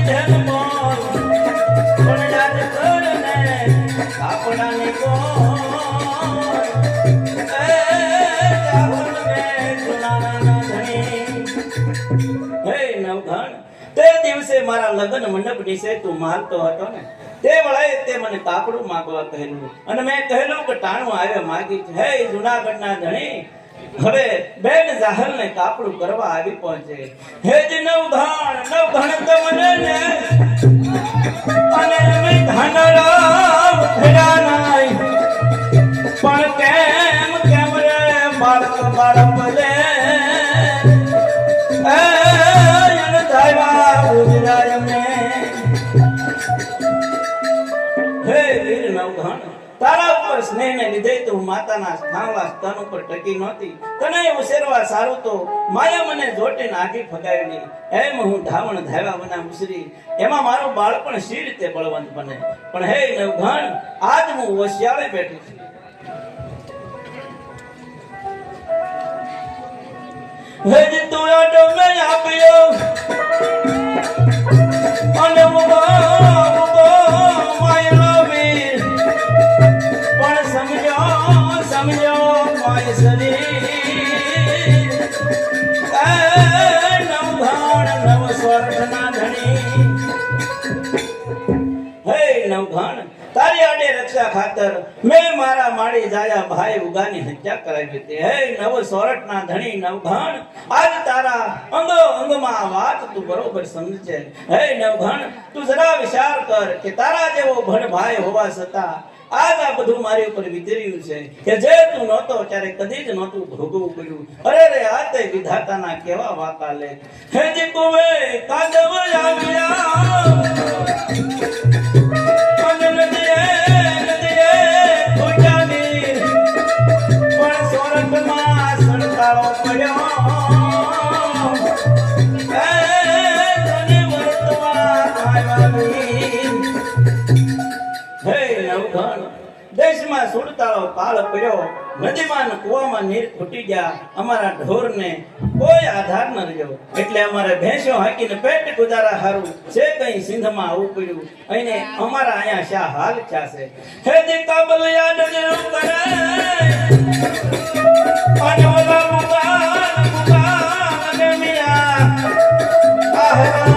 ધન મોલ પણ યાદ કરને આપણાને કોણ એ જાવન મે જુનાના ધણી હે નવઘણ તે દિવસે મારા લગ્ન મંડપ નીચે તું મારતો હતો ને તે વળાએ તે મને કાપડું માંગવા કહેલું અને મેં કહેલું કે ટાણું આવે માગી હે જુનાગઢના ધણી હવે બેન જાહલ ને કાપડું કરવા આવી પહોંચે હે જ નવઘણ તમને ને અને મે ધનરામ ફેરા નાઈ પણ કેમ રે બાળક લે એ યન દાયવા ગુજરાય મે હે વીર નવઘણ તારા ઉપર સ્નેહ ને લીધે તો માતાના સ્થાનવા સ્તન ઉપર ટકી નહોતી તને ઉછેરવા સારું તો માયા મને જોટે નાખી ફગાવેલી એમ હું ધાવણ ધાવા વના મુસરી એમાં મારું બાળપણ સી રીતે બળવંત બને પણ હે નવઘણ આજ હું વસિયાળે બેઠી છું હે જ તું આડો મે આપ્યો અને સમજો માય શરીર નવઘણ નવ સ્વર્ગના ધણી હે નવઘણ તારી આડે રક્ષા ખાતર મેં મારા માડી જાયા ભાઈ ઉગાની હત્યા કરાવી હતી હે નવ સોરઠના ધણી નવઘણ આજ તારા અંગો અંગમાં વાત તું બરોબર સમજે હે નવઘણ તું જરા વિચાર કર કે તારા જેવો ભણ ભાઈ હોવા છતાં આજ આ બધું મારી ઉપર વિતર્યું છે કે જે તું નહોતો ત્યારે કદી જ નહોતું ભોગવવું પડ્યું અરે રે આ તે વિધાતાના કેવા વાકા લે હે જે કોવે કાદવ આવ્યા પણ સોરઠમાં સંતાળો પડ્યો દેશમાં સુડતાળો કાળ પડ્યો નદીમાં કુવામાં નીર ખૂટી ગયા અમારા ઢોરને કોઈ આધાર ન રહ્યો એટલે અમારે ભેંસો હાકીને પેટ ગુજારા હારું છે કઈ સિંધમાં આવવું પડ્યું અને અમારા અહીંયા શા હાલ ચાસે હે જે કાબલ યાદ કરે અને ઓલા મુકા ને મિયા આહરાન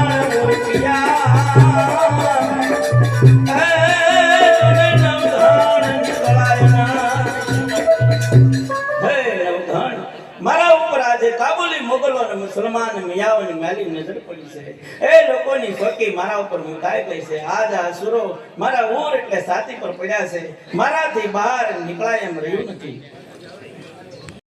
મારા ઉપર આજે કાબુલી મોગલો અને મુસલમાન મિયાઓની મેલી નજર પડી છે એ લોકોની ફકી મારા ઉપર મુકાઈ ગઈ છે આજ આ સુરો મારા ઊર એટલે સાથી પર પડ્યા છે મારાથી બહાર નીકળાય એમ રહ્યું નથી